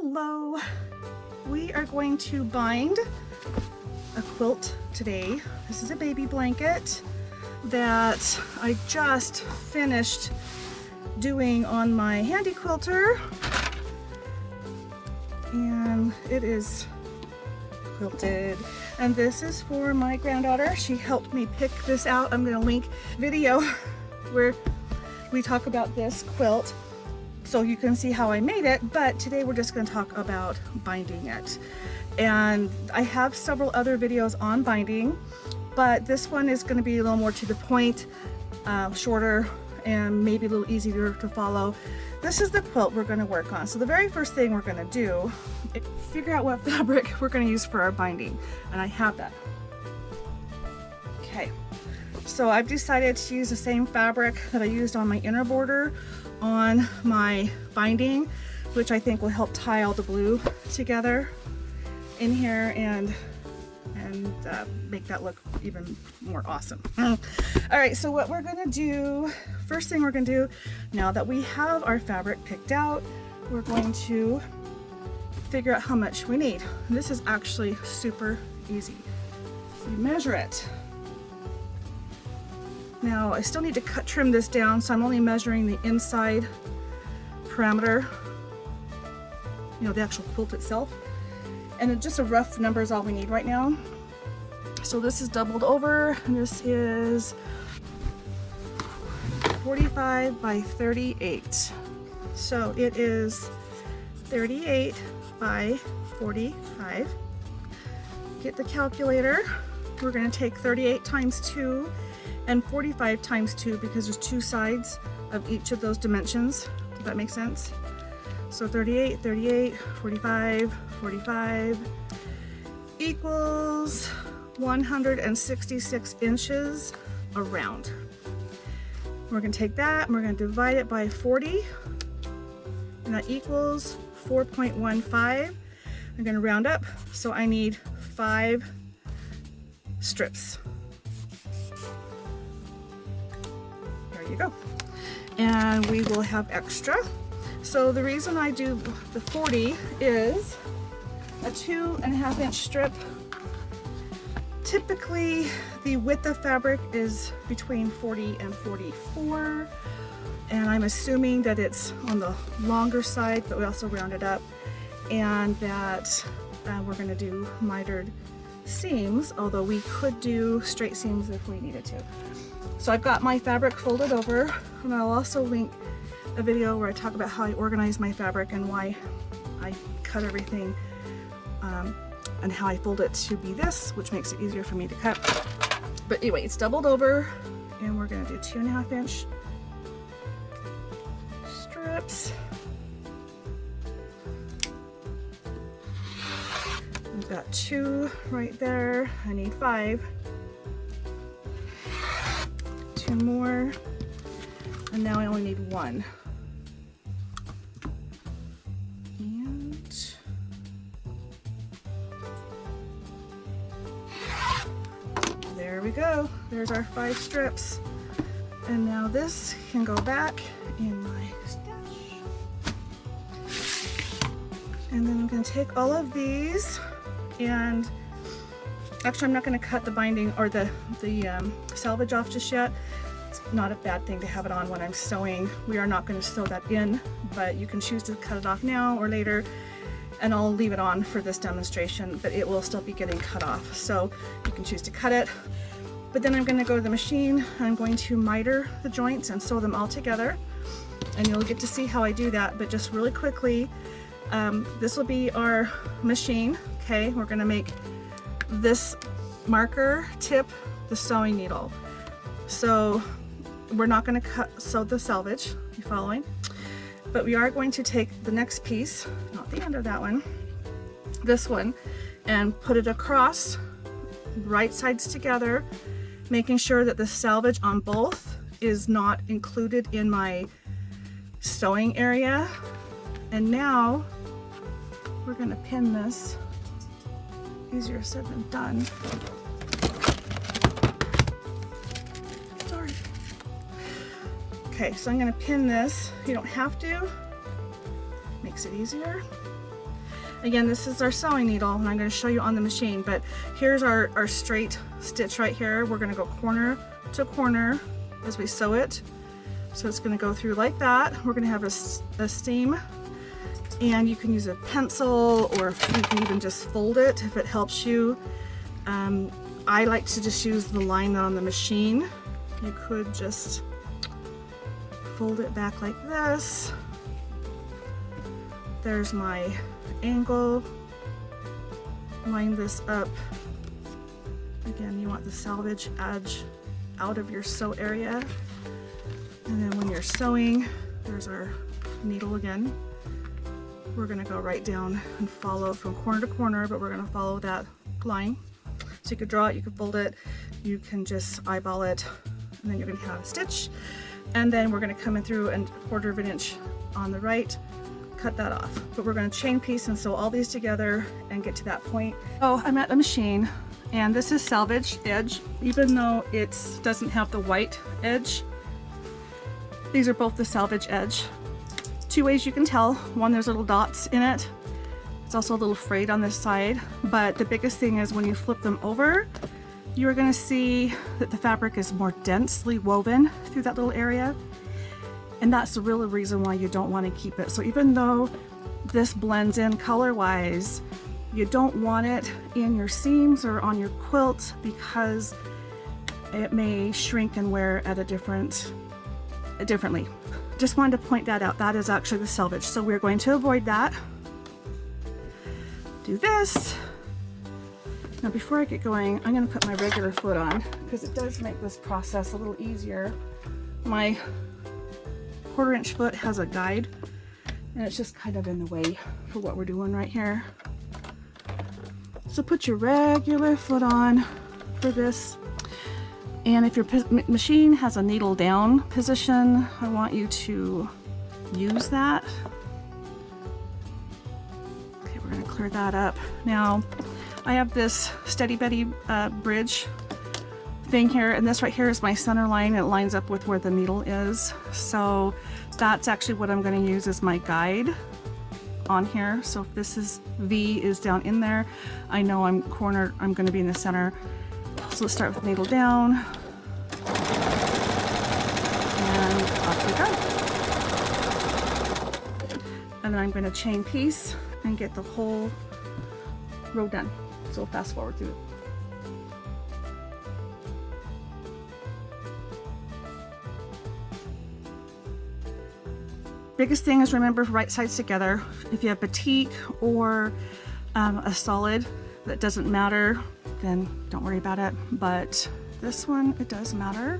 Hello! We are going to bind a quilt today. This is a baby blanket that I just finished doing on my handy quilter, and it is quilted. And this is for my granddaughter. She helped me pick this out. I'm going to link video where we talk about this quilt so you can see how I made it, but today we're just going to talk about binding it. And I have several other videos on binding, but this one is going to be a little more to the point, shorter, and maybe a little easier to follow. This is the quilt we're going to work on. So the very first thing we're going to do is figure out what fabric we're going to use for our binding, and I have that. Okay, so I've decided to use the same fabric that I used on my inner border on my binding, which I think will help tie all the blue together in here and make that look even more awesome. All right, so what we're gonna do, first thing we're gonna do, now that we have our fabric picked out, we're going to figure out how much we need. And this is actually super easy. You measure it. Now I still need to trim this down, so I'm only measuring the inside parameter, you know, the actual quilt itself. And just a rough number is all we need right now. So this is doubled over, and this is 45 by 38. So it is 38 by 45. Get the calculator. We're going to take 38 times 2 and 45 times 2 because there's two sides of each of those dimensions. Does that make sense? So 38, 38, 45, 45 equals 166 inches around. We're going to take that and we're going to divide it by 40, and that equals 4.15. I'm going to round up, so I need 5 strips. There you go. And we will have extra. So the reason I do the 40 is a 2.5 inch strip. Typically the width of fabric is between 40 and 44, and I'm assuming that it's on the longer side, but we also round it up, and that we're going to do mitered seams, although we could do straight seams if we needed to. So I've got my fabric folded over, and I'll also link a video where I talk about how I organize my fabric and why I cut everything and how I fold it to be this, which makes it easier for me to cut. But anyway, it's doubled over, and we're going to do 2.5 inch strips. We've got 2 right there. I need 5. 2 more, and now I only need 1. And there we go. There's our 5 strips. And now this can go back in my stash. And then I'm going to take all of these, and actually I'm not going to cut the binding or the selvage off just yet. It's not a bad thing to have it on when I'm sewing. We are not going to sew that in, but you can choose to cut it off now or later, and I'll leave it on for this demonstration, but it will still be getting cut off. So you can choose to cut it. But then I'm going to go to the machine. I'm going to miter the joints and sew them all together, and you'll get to see how I do that. But just really quickly, this will be our machine. Okay, we're going to make this marker tip the sewing needle. So we're not going to sew the selvage, you following? But we are going to take the next piece, not the end of that one, this one, and put it across, right sides together, making sure that the selvage on both is not included in my sewing area. And now we're going to pin this. Easier said than done. Sorry. Okay, so I'm going to pin this. You don't have to. Makes it easier. Again, this is our sewing needle, and I'm going to show you on the machine, but here's our straight stitch right here. We're going to go corner to corner as we sew it. So it's going to go through like that. We're going to have a seam, and you can use a pencil, or you can even just fold it if it helps you. I like to just use the line on the machine. You could just fold it back like this. There's my angle. Line this up. Again, you want the selvage edge out of your sew area. And then when you're sewing, there's our needle again. We're going to go right down and follow from corner to corner, but we're going to follow that line. So you could draw it, you could fold it, you can just eyeball it, and then you're going to have a stitch. And then we're going to come in through and 1/4 of an inch on the right, cut that off. But we're going to chain piece and sew all these together and get to that point. Oh, I'm at the machine, and this is selvage edge. Even though it doesn't have the white edge, these are both the selvage edge. 2 ways you can tell. One, there's little dots in it. It's also a little frayed on this side, but the biggest thing is when you flip them over, you're going to see that the fabric is more densely woven through that little area. And that's the real reason why you don't want to keep it. So even though this blends in color-wise, you don't want it in your seams or on your quilt because it may shrink and wear at a differently. Just wanted to point that out. That is actually the selvage. So we're going to avoid that. Do this. Now before I get going, I'm going to put my regular foot on because it does make this process a little easier. My 1/4 inch foot has a guide, and it's just kind of in the way for what we're doing right here. So put your regular foot on for this. And if your machine has a needle down position, I want you to use that. Okay, we're going to clear that up. Now, I have this Steady Betty bridge thing here, and this right here is my center line. It lines up with where the needle is. So that's actually what I'm going to use as my guide on here. So if this is V is down in there, I know I'm cornered, I'm going to be in the center. So let's start with needle down, and off we go. And then I'm going to chain piece and get the whole row done. So fast forward through it. Biggest thing is remember right sides together. If you have batik or a solid, that doesn't matter, then don't worry about it. But this one, it does matter.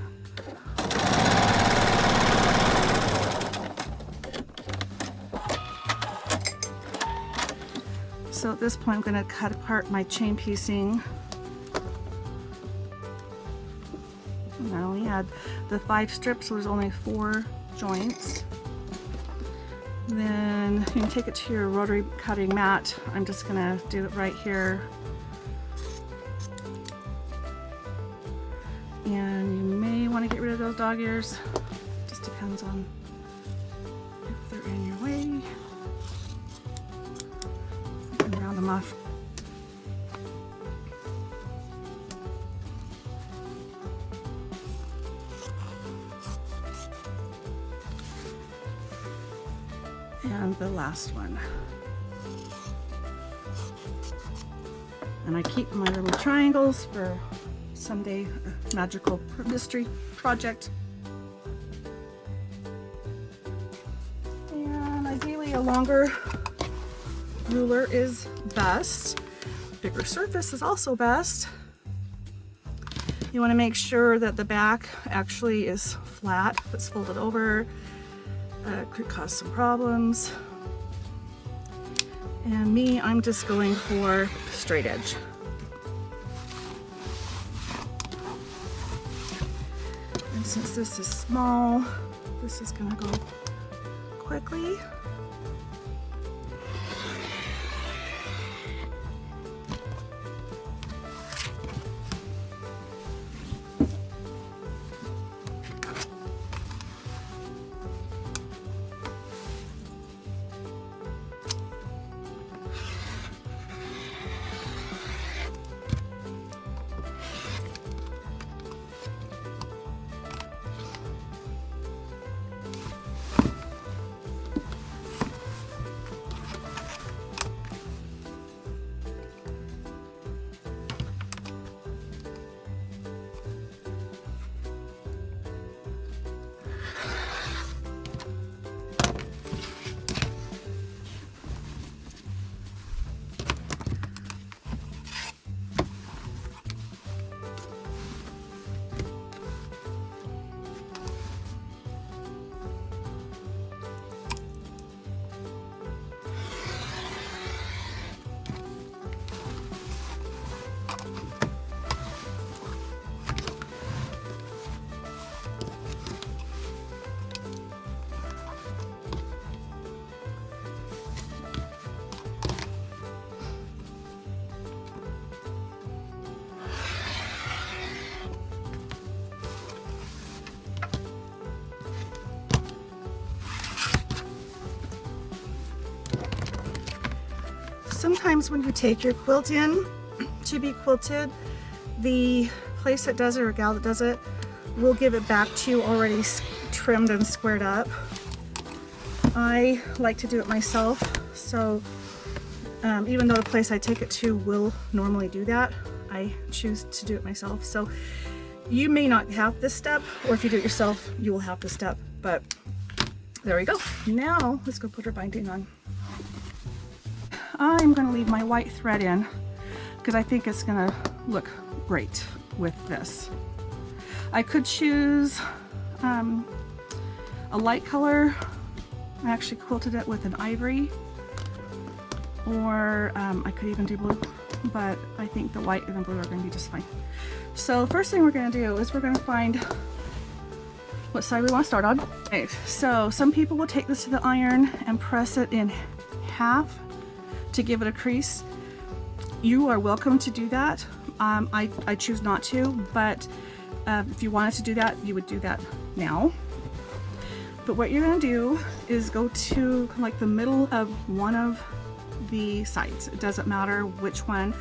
So at this point, I'm going to cut apart my chain piecing. And I only had the 5 strips, so there's only 4 joints. Then you can take it to your rotary cutting mat. I'm just gonna do it right here. And you may want to get rid of those dog ears. Just depends on if they're in your way. You can round them off. And the last one. And I keep my little triangles for someday a magical mystery project. And ideally a longer ruler is best. Bigger surface is also best. You want to make sure that the back actually is flat. If it's folded over, could cause some problems. And me, I'm just going for straight edge. And since this is small, this is going to go quickly. sometimes when you take your quilt in to be quilted, the place that does it or gal that does it will give it back to you already trimmed and squared up. I like to do it myself, so even though the place I take it to will normally do that, I choose to do it myself. So you may not have this step, or if you do it yourself, you will have this step, but there we go. Now let's go put our binding on. I'm going to leave my white thread in because I think it's going to look great with this. I could choose a light color. I actually quilted it with an ivory, or I could even do blue, but I think the white and the blue are going to be just fine. So the first thing we're going to do is we're going to find what side we want to start on. Okay, so some people will take this to the iron and press it in half to give it a crease. You are welcome to do that. I choose not to, but if you wanted to do that, you would do that now. But what you're going to do is go to like the middle of one of the sides. It doesn't matter which one,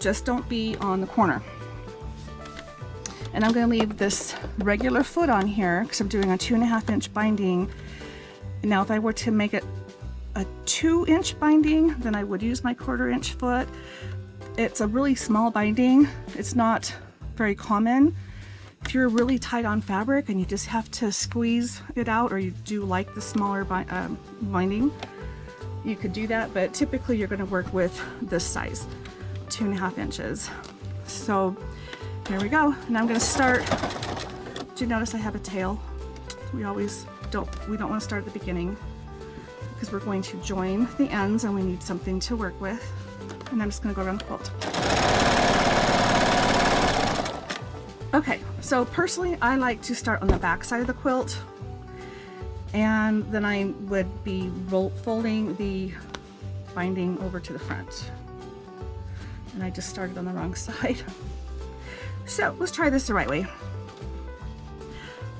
just don't be on the corner. And I'm going to leave this regular foot on here because I'm doing a 2.5 inch binding. Now if I were to make it a 2 inch binding, then I would use my 1/4 inch foot. It's a really small binding. It's not very common. If you're really tight on fabric and you just have to squeeze it out, or you do like the smaller binding, you could do that, but typically you're going to work with this size, 2.5 inches. So there we go. And I'm going to start. Do you notice I have a tail? We don't want to start at the beginning because we're going to join the ends and we need something to work with. And I'm just going to go around the quilt. Okay, so personally I like to start on the back side of the quilt, and then I would be folding the binding over to the front. And I just started on the wrong side. So let's try this the right way.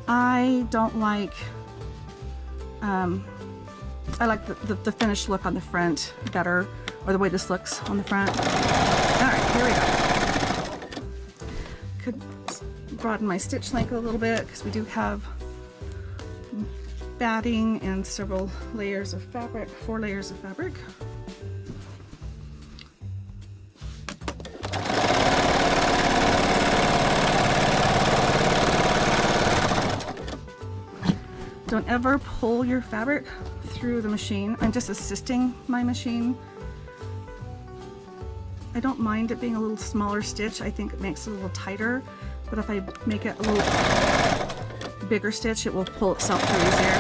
I don't like, I like the finished look on the front better, or the way this looks on the front. All right, here we go. Could broaden my stitch length a little bit because we do have batting and several layers of fabric, 4 layers of fabric. Don't ever pull your fabric through the machine. I'm just assisting my machine. I don't mind it being a little smaller stitch. I think it makes it a little tighter, but if I make it a little bigger stitch, it will pull itself through easier.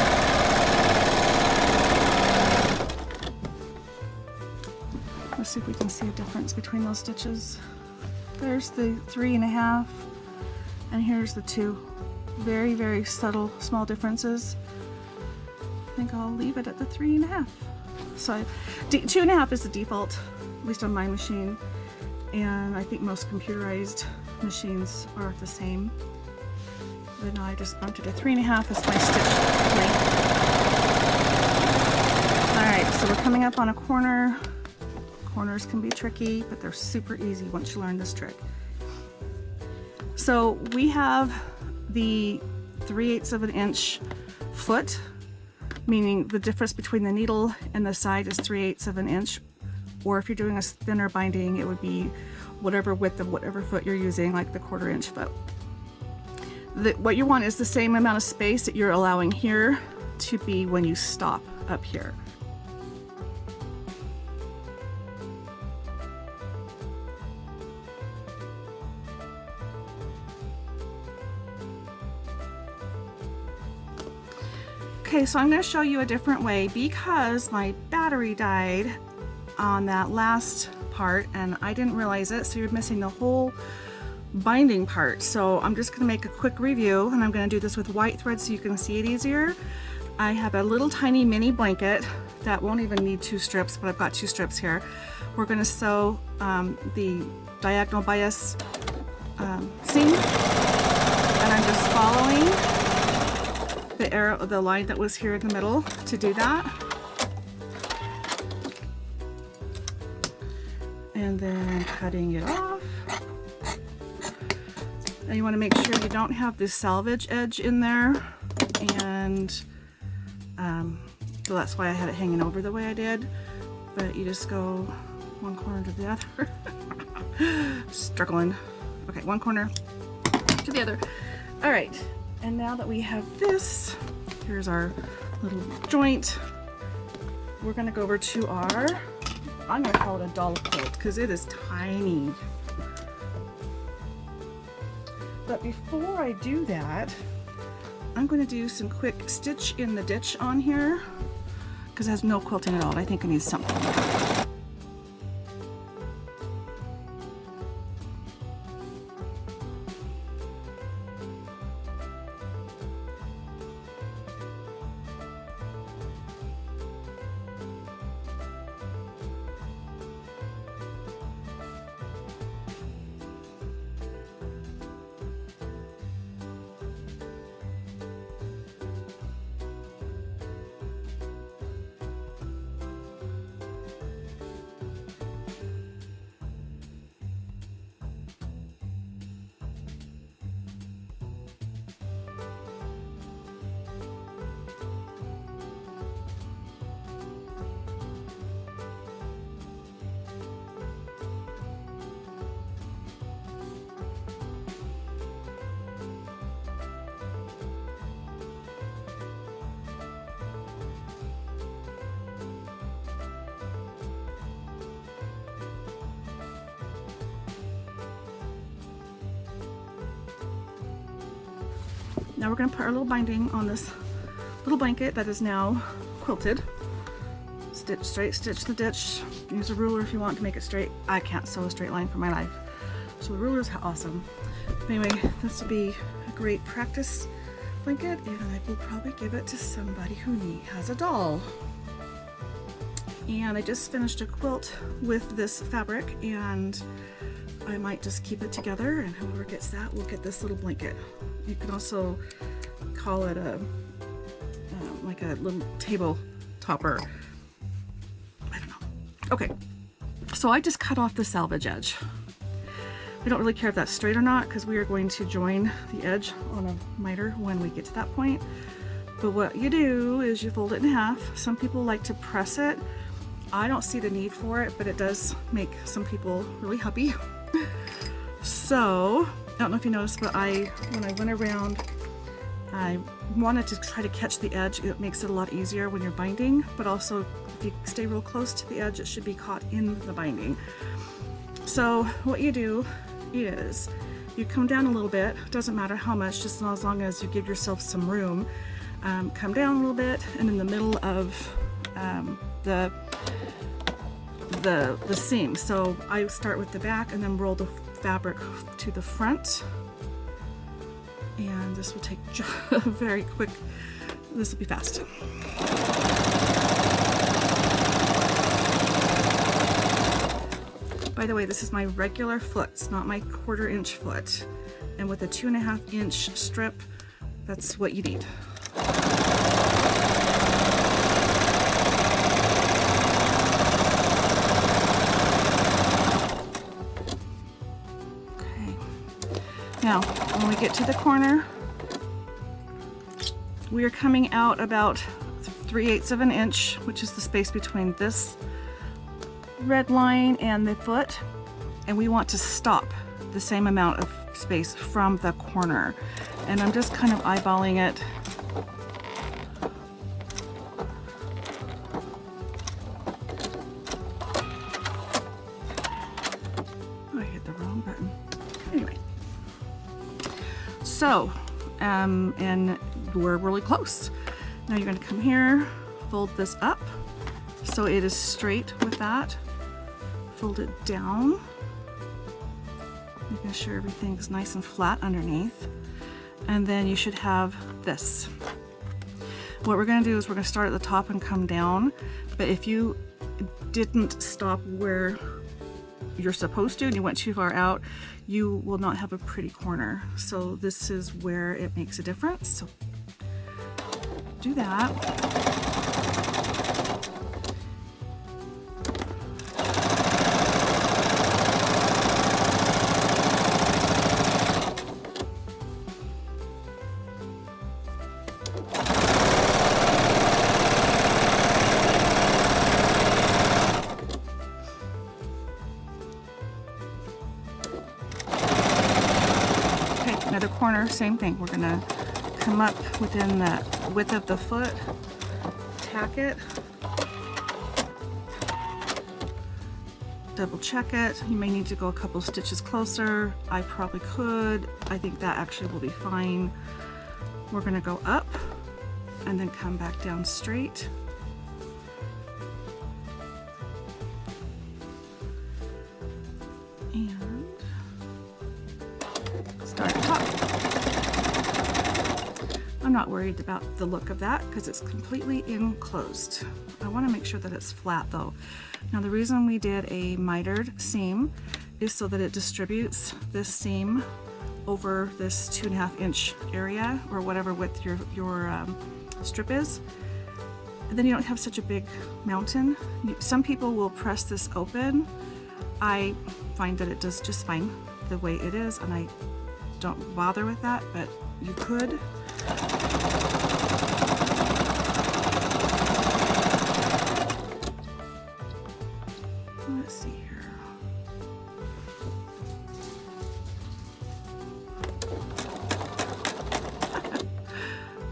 Let's see if we can see a difference between those stitches. There's the 3.5, and here's the 2. Very, very subtle, small differences. I think I'll leave it at the 3.5. So 2.5 is the default, at least on my machine, and I think most computerized machines are the same. But now I just bumped it to 3.5 as my stitch length. Alright, so we're coming up on a corner. Corners can be tricky, but they're super easy once you learn this trick. So we have the 3/8 of an inch foot, meaning the difference between the needle and the side is 3/8 of an inch. Or if you're doing a thinner binding, it would be whatever width of whatever foot you're using, like the 1/4 inch foot. What you want is the same amount of space that you're allowing here to be when you stop up here. Okay, so I'm going to show you a different way because my battery died on that last part and I didn't realize it, so you're missing the whole binding part. So I'm just going to make a quick review, and I'm going to do this with white thread so you can see it easier. I have a little tiny mini blanket that won't even need 2 strips, but I've got 2 strips here. We're going to sew the diagonal bias seam, and I'm just following the arrow, the line that was here in the middle to do that. and then cutting it off. And you want to make sure you don't have this salvage edge in there, and so that's why I had it hanging over the way I did. But you just go one corner to the other. Struggling. Okay, one corner to the other. All right, and now that we have this, here's our little joint. We're gonna go over to our, I'm gonna call it a doll quilt because it is tiny. But before I do that, I'm going to do some quick stitch in the ditch on here because it has no quilting at all. I think it needs something. Now we're going to put our little binding on this little blanket that is now quilted. Stitch straight, stitch the ditch. Use a ruler if you want to make it straight. I can't sew a straight line for my life, so the ruler is awesome. But anyway, this will be a great practice blanket, and I will probably give it to somebody who has a doll. And I just finished a quilt with this fabric, and I might just keep it together, and whoever gets that will get this little blanket. You can also call it a like a little table topper. I don't know. Okay, so I just cut off the salvage edge. We don't really care if that's straight or not because we are going to join the edge on a miter when we get to that point. But what you do is you fold it in half. Some people like to press it. I don't see the need for it, but it does make some people really happy. So, I don't know if you noticed, but when I went around, I wanted to try to catch the edge. It makes it a lot easier when you're binding, but also if you stay real close to the edge, it should be caught in the binding. So what you do is you come down a little bit, doesn't matter how much, just as long as you give yourself some room. Come down a little bit, and in the middle of the seam. So I start with the back and then roll the fabric to the front, and this will take very quick. This will be fast. By the way, this is my regular foot. It's not my 1/4 inch foot, and with a 2.5 inch strip, that's what you need. Now, when we get to the corner, we are coming out about 3/8 of an inch, which is the space between this red line and the foot, and we want to stop the same amount of space from the corner. And I'm just kind of eyeballing it. Oh, I hit the wrong button. Anyway. So, and we're really close. Now you're going to come here, fold this up so it is straight with that. Fold it down, making sure everything's nice and flat underneath. And then you should have this. What we're going to do is we're going to start at the top and come down, but if you didn't stop where you're supposed to and you went too far out, you will not have a pretty corner. So this is where it makes a difference. So do that. other corner, same thing. We're gonna come up within the width of the foot, tack it, double check it. You may need to go a couple stitches closer. I probably could. I think that actually will be fine. We're gonna go up and then come back down straight. And start at the top. I'm not worried about the look of that because it's completely enclosed. I want to make sure that it's flat though. Now the reason we did a mitered seam is so that it distributes this seam over this 2.5 inch area or whatever width your strip is. And then you don't have such a big mountain. Some people will press this open. I find that it does just fine the way it is, and I don't bother with that, but you could. Let's see here.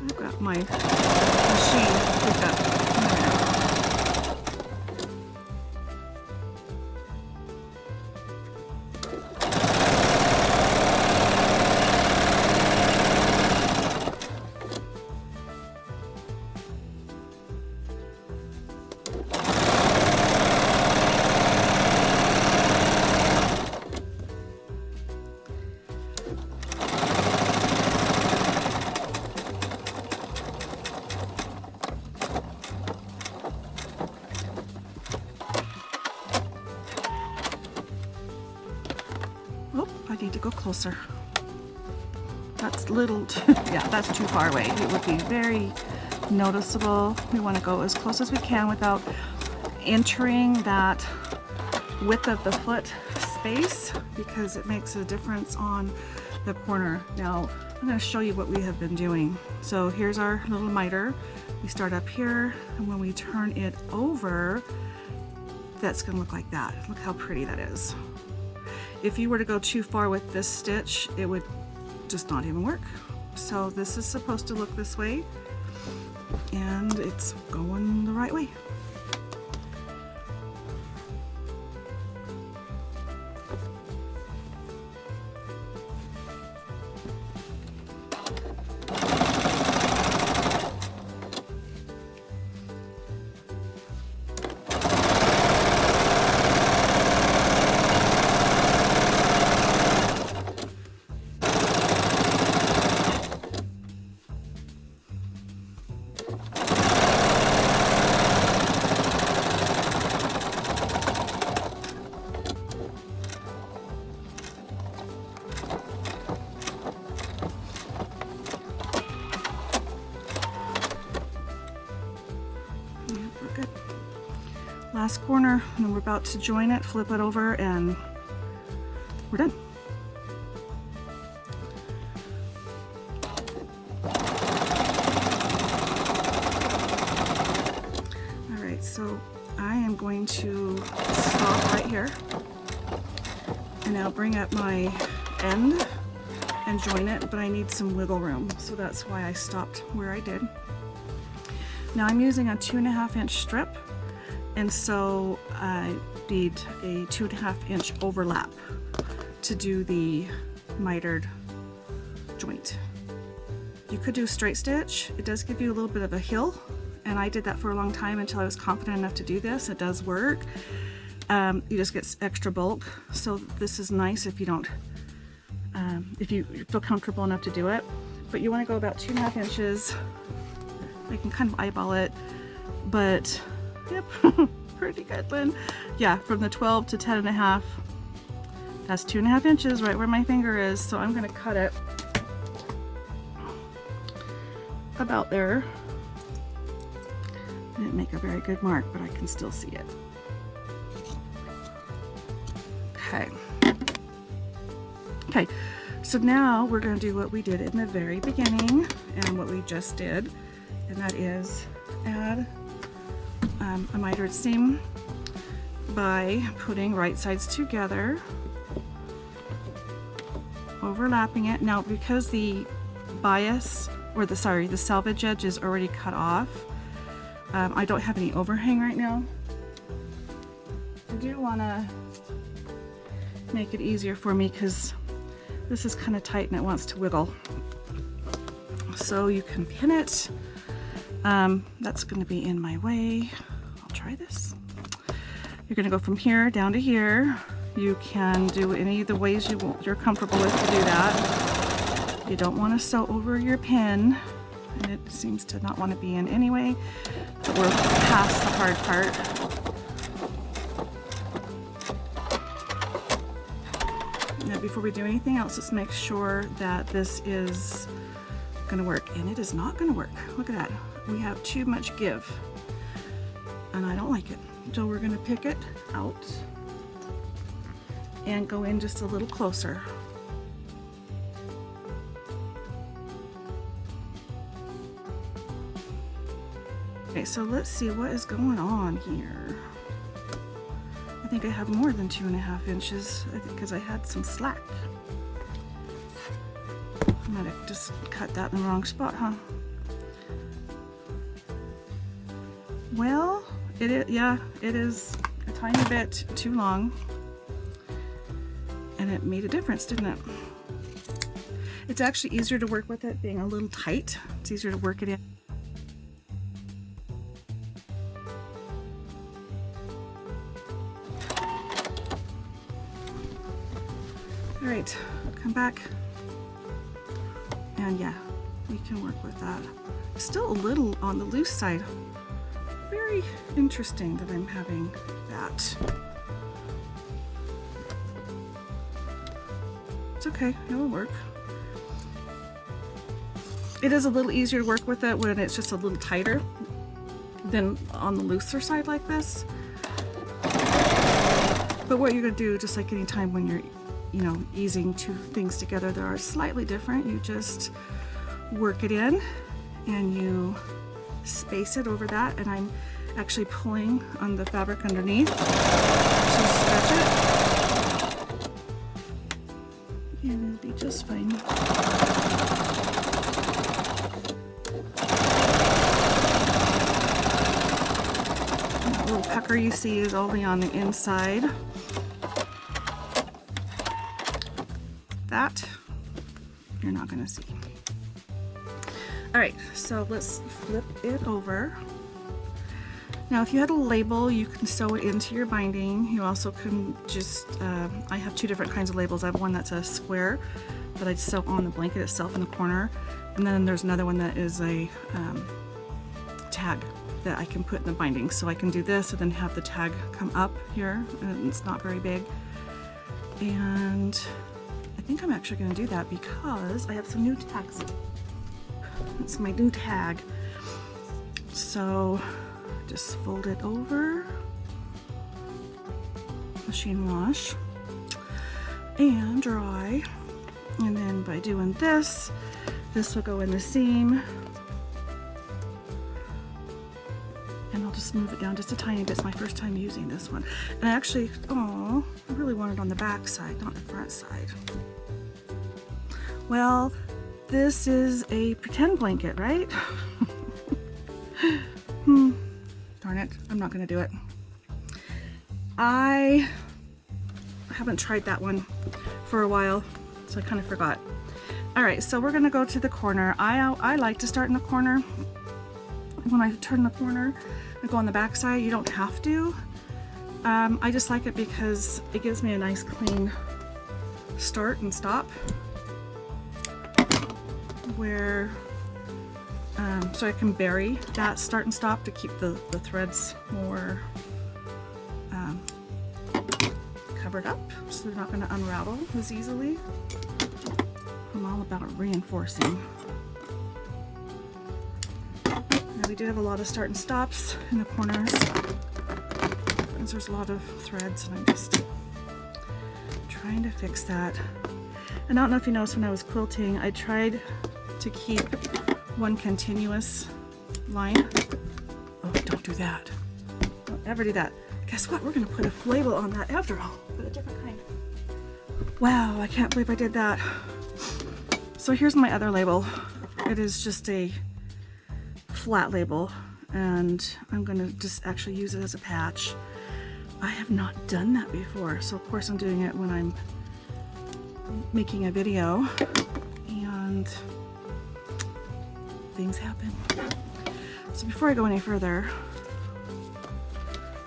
I've got my machine hooked up. I need to go closer. That's yeah, that's too far away. It would be very noticeable. We want to go as close as we can without entering that width of the foot space because it makes a difference on the corner. Now, I'm going to show you what we have been doing. So here's our little miter. We start up here, and when we turn it over, that's going to look like that. Look how pretty that is. If you were to go too far with this stitch, it would just not even work. So this is supposed to look this way, and it's going the right way. Last corner, and then we're about to join it, flip it over, and we're done. All right, so I am going to stop right here and now bring up my end and join it, but I need some wiggle room, so that's why I stopped where I did. Now I'm using a 2.5 inch strip, and so I need a 2.5 inch overlap to do the mitered joint. You could do straight stitch. It does give you a little bit of a hill, and I did that for a long time until I was confident enough to do this. It does work. You just get extra bulk, so this is nice if you don't, if you feel comfortable enough to do it. But you want to go about 2.5 inches. I can kind of eyeball it, but yep, pretty good, Lynn. Yeah, from the 12 to 10.5. That's 2.5 inches right where my finger is. So I'm gonna cut it about there. I didn't make a very good mark, but I can still see it. Okay. Okay, so now we're gonna do what we did in the very beginning and what we just did, and that is add a mitered seam by putting right sides together overlapping it. Now because the bias, or the selvage edge is already cut off, I don't have any overhang right now. I do want to make it easier for me because this is kind of tight and it wants to wiggle. So you can pin it. That's going to be in my way. I'll try this. You're going to go from here down to here. You can do any of the ways you're comfortable with to do that. You don't want to sew over your pin, and it seems to not want to be in anyway, but we're past the hard part. Now before we do anything else, let's make sure that this is going to work, and it is not going to work. Look at that. We have too much give, and I don't like it. So we're going to pick it out and go in just a little closer. Okay, so let's see what is going on here. I think I have more than 2.5 inches, I think, because I had some slack. I might have just cut that in the wrong spot, huh? Well, it is a tiny bit too long, and it made a difference, didn't it? It's actually easier to work with it being a little tight. It's easier to work it in. All right, come back, and yeah, we can work with that. Still a little on the loose side. Very interesting that I'm having that. It's okay, it will work. It is a little easier to work with it when it's just a little tighter than on the looser side like this. But what you're gonna do, just like any time when you're, easing two things together that are slightly different, you just work it in and you space it over that, and I'm actually pulling on the fabric underneath to stretch it, and it'll be just fine. That little pucker you see is only on the inside. That you're not going to see. All right, so let's flip it over. Now, if you had a label, you can sew it into your binding. You also can just, I have two different kinds of labels. I have one that's a square that I sew on the blanket itself in the corner. And then there's another one that is a tag that I can put in the binding. So I can do this and then have the tag come up here, and it's not very big. And I think I'm actually going to do that because I have some new tags. It's my new tag. So just fold it over, machine wash, and dry. And then by doing this, this will go in the seam. And I'll just move it down just a tiny bit. It's my first time using this one. And I actually, I really want it on the back side, not the front side. Well, this is a pretend blanket, right? Darn it, I'm not gonna do it. I haven't tried that one for a while, so I kind of forgot. All right, so we're gonna go to the corner. I like to start in the corner. When I turn the corner, I go on the back side. You don't have to. I just like it because it gives me a nice clean start and stop. Where so I can bury that start and stop to keep the threads more covered up, so they're not going to unravel as easily. I'm all about reinforcing. Now we do have a lot of start and stops in the corners, because there's a lot of threads, and I'm just trying to fix that. And I don't know if you noticed when I was quilting, I tried to keep one continuous line. Oh, don't do that. Don't ever do that. Guess what? We're gonna put a label on that after all, but a different kind. Wow, I can't believe I did that. So here's my other label. It is just a flat label, and I'm gonna just actually use it as a patch. I have not done that before, so of course I'm doing it when I'm making a video, and things happen. So before I go any further,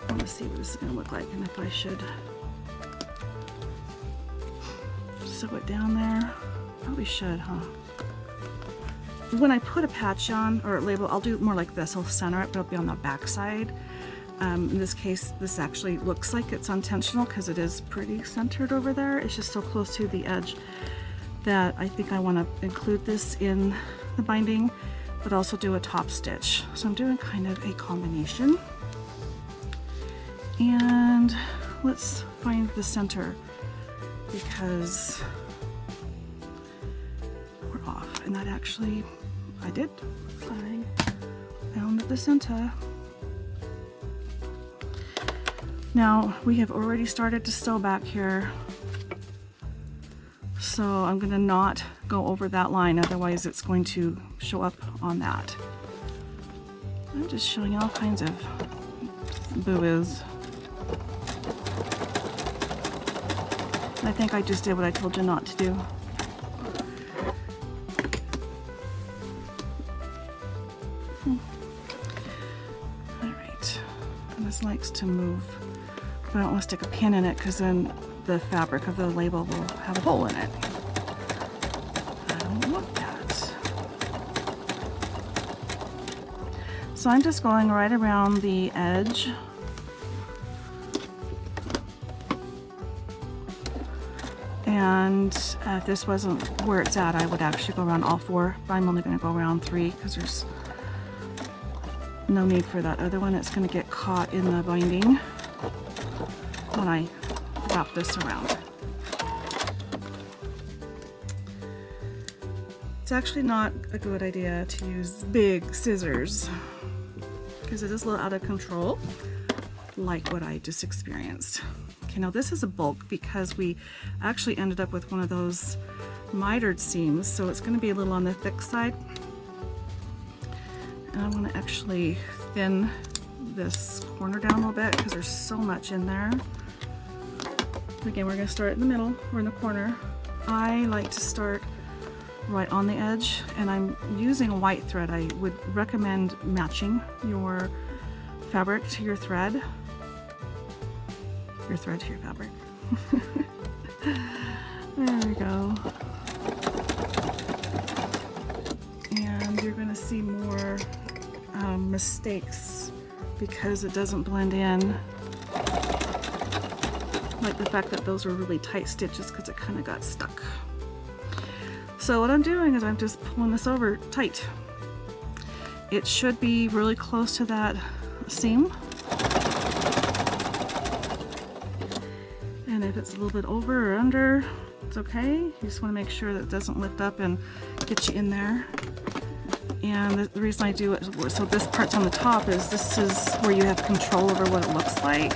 I want to see what this is going to look like, and if I should sew it down there. Probably should, huh? When I put a patch on, or a label, I'll do it more like this. I'll center it, but it'll be on the back side. In this case, this actually looks like it's intentional because it is pretty centered over there. It's just so close to the edge that I think I want to include this in the binding, but also do a top stitch. So I'm doing kind of a combination. And let's find the center, because we're off. And that actually, I did. I found the center. Now we have already started to sew back here, so I'm going to not go over that line, otherwise it's going to show up on that. I'm just showing you all kinds of boo-boos. I think I just did what I told you not to do. Alright, and this likes to move, but I don't want to stick a pin in it because then the fabric of the label will have a hole in it. I don't want that. So I'm just going right around the edge. And if this wasn't where it's at, I would actually go around all four, but I'm only going to go around three because there's no need for that other one. It's going to get caught in the binding when I wrap this around. It's actually not a good idea to use big scissors because it is a little out of control, like what I just experienced. Okay, now this is a bulk because we actually ended up with one of those mitered seams, so it's going to be a little on the thick side. And I want to actually thin this corner down a little bit because there's so much in there. Again, we're going to start in the middle or in the corner. I like to start right on the edge, and I'm using a white thread. I would recommend matching your fabric to your thread. Your thread to your fabric. There we go. And you're going to see more mistakes because it doesn't blend in. Like the fact that those were really tight stitches because it kind of got stuck. So what I'm doing is I'm just pulling this over tight. It should be really close to that seam. And if it's a little bit over or under, it's okay. You just want to make sure that it doesn't lift up and get you in there. And the reason I do it, so this part's on the top, is this is where you have control over what it looks like.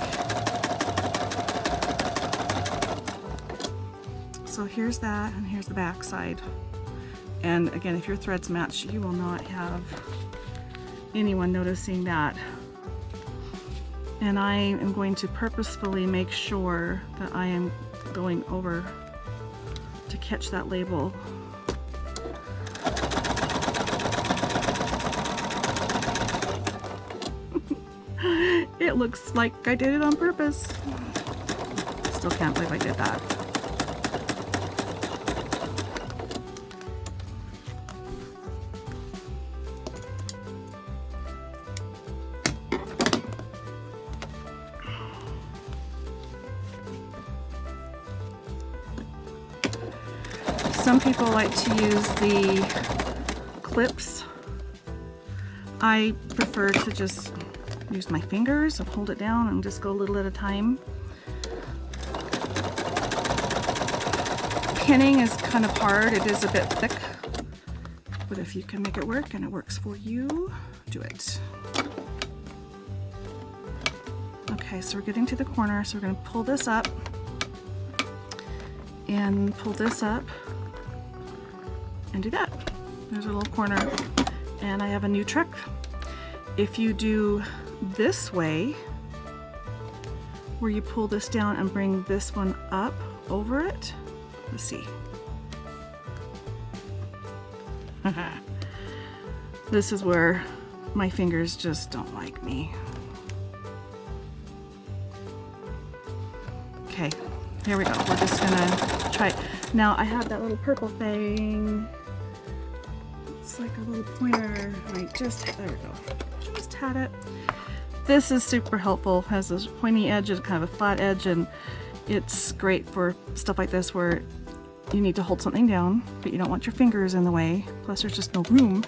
So here's that, and here's the back side. And again, if your threads match, you will not have anyone noticing that. And I am going to purposefully make sure that I am going over to catch that label. It looks like I did it on purpose. Still can't believe I did that. Some people like to use the clips. I prefer to just use my fingers and hold it down and just go a little at a time. Pinning is kind of hard. It is a bit thick, but if you can make it work and it works for you, do it. Okay, so we're getting to the corner, so we're going to pull this up and pull this up and do that. There's a little corner. And I have a new trick. If you do this way, where you pull this down and bring this one up over it, let's see. This is where my fingers just don't like me. Okay, here we go. We're just gonna try it. Now I have that little purple thing. It's like a little pointer. There we go. Just had it. This is super helpful. It has this pointy edge and kind of a flat edge, and it's great for stuff like this where you need to hold something down, but you don't want your fingers in the way. Plus there's just no room.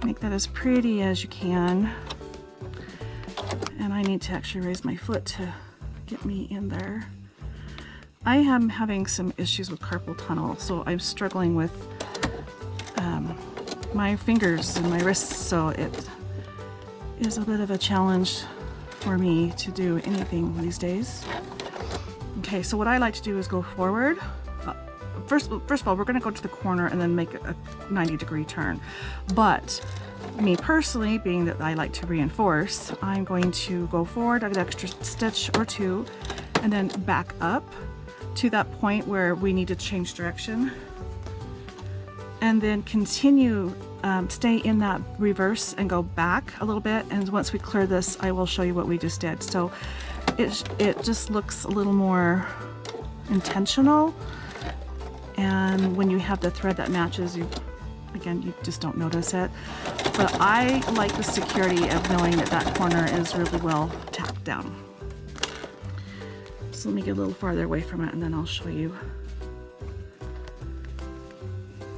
Make that as pretty as you can. And I need to actually raise my foot to get me in there. I am having some issues with carpal tunnel, so I'm struggling with my fingers and my wrists, so it is a bit of a challenge for me to do anything these days. Okay, so what I like to do is go forward. First of all, we're going to go to the corner and then make a 90-degree turn. But me personally, being that I like to reinforce, I'm going to go forward an extra stitch or two and then back up to that point where we need to change direction, and then continue, stay in that reverse and go back a little bit. And once we clear this, I will show you what we just did. So it just looks a little more intentional. And when you have the thread that matches, you just don't notice it. But I like the security of knowing that that corner is really well tacked down. So let me get a little farther away from it and then I'll show you.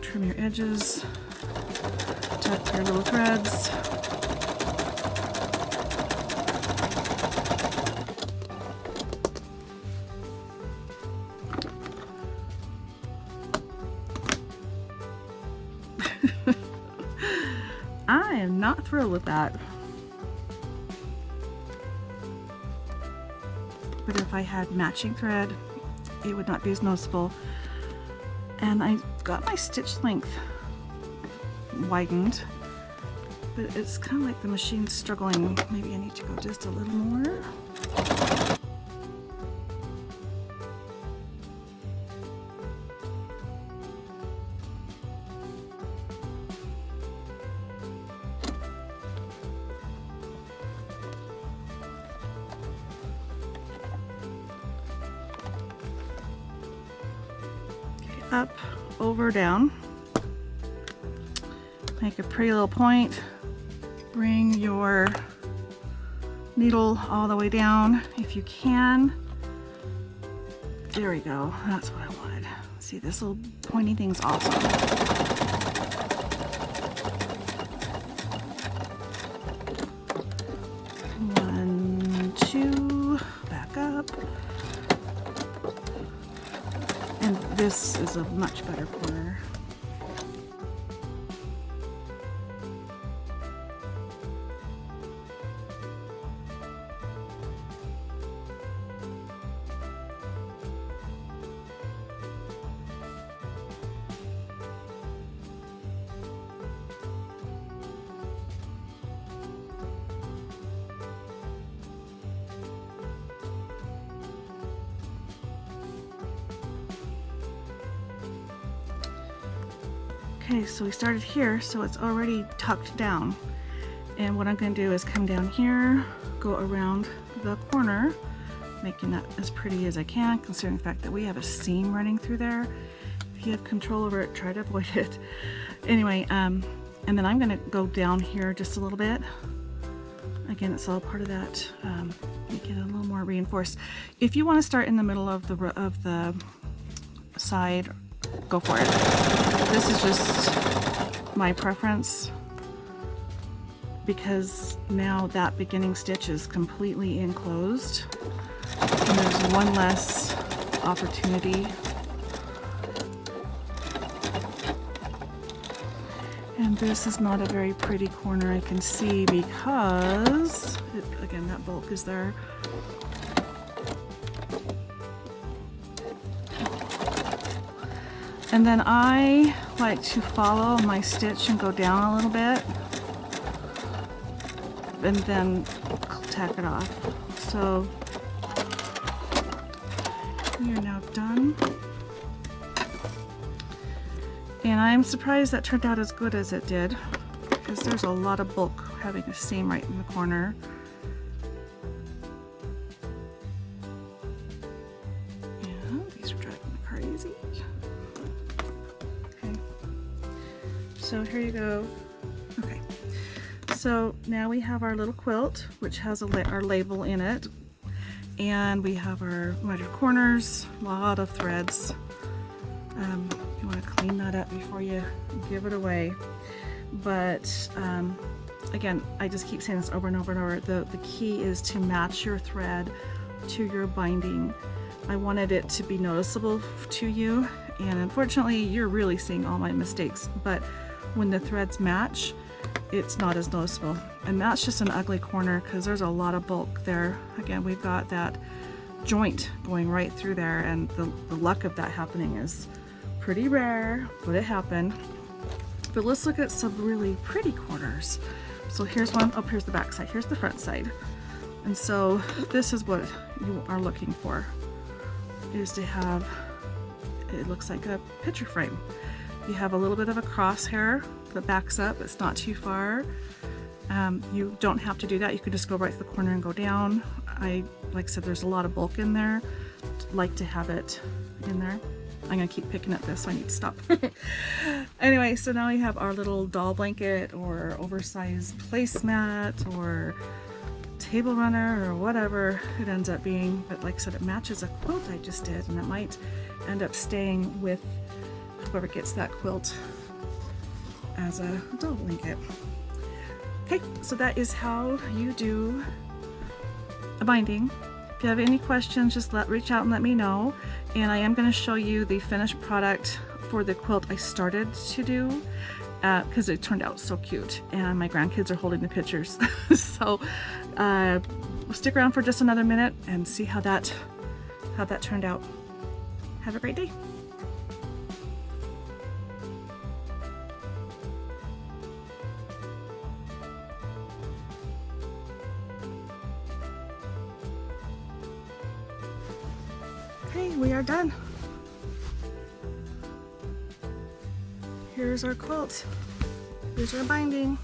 Trim your edges, tuck your little threads. I am not thrilled with that. But if I had matching thread, it would not be as noticeable. And I got my stitch length widened, but it's kind of like the machine's struggling. Maybe I need to go just a little more. Up, over, down. Make a pretty little point. Bring your needle all the way down if you can. There we go. That's what I wanted. See, this little pointy thing's awesome. One, two, back up. And this is a much better corner. Okay, so we started here, so it's already tucked down. And what I'm going to do is come down here, go around the corner, making that as pretty as I can, considering the fact that we have a seam running through there. If you have control over it, try to avoid it. Anyway, and then I'm going to go down here just a little bit. Again, it's all part of that, make it a little more reinforced. If you want to start in the middle of the side, go for it. This is just my preference because now that beginning stitch is completely enclosed and there's one less opportunity. And this is not a very pretty corner, I can see, because again, that bulk is there. And then I like to follow my stitch and go down a little bit and then tack it off. So we are now done. And I'm surprised that turned out as good as it did, because there's a lot of bulk having a seam right in the corner. Yeah, these are driving me crazy. Okay, so here you go. Okay, so now we have our little quilt, which has our label in it, and we have our mitered corners, a lot of threads. You want to clean that up before you give it away. But again, I just keep saying this over and over and over. The key is to match your thread to your binding. I wanted it to be noticeable to you, and unfortunately you're really seeing all my mistakes, but when the threads match, it's not as noticeable. And that's just an ugly corner because there's a lot of bulk there. Again, we've got that joint going right through there, and the luck of that happening is pretty rare, but it happened. But let's look at some really pretty corners. So here's one. Oh, here's the back side. Here's the front side. And so this is what you are looking for, is to have, it looks like a picture frame. You have a little bit of a crosshair that backs up. It's not too far. You don't have to do that. You could just go right to the corner and go down. Like I said, there's a lot of bulk in there. I'd like to have it in there. I'm gonna keep picking at this, so I need to stop. Anyway, so now we have our little doll blanket or oversized placemat or table runner or whatever it ends up being. But like I said, it matches a quilt I just did, and it might end up staying with whoever gets that quilt as a doll blanket. Okay, so that is how you do a binding. If you have any questions, just reach out and let me know. And I am going to show you the finished product for the quilt I started to do, because it turned out so cute, and my grandkids are holding the pictures. So stick around for just another minute and see how that turned out. Have a great day. Okay, we are done. Here's our quilt. Here's our binding.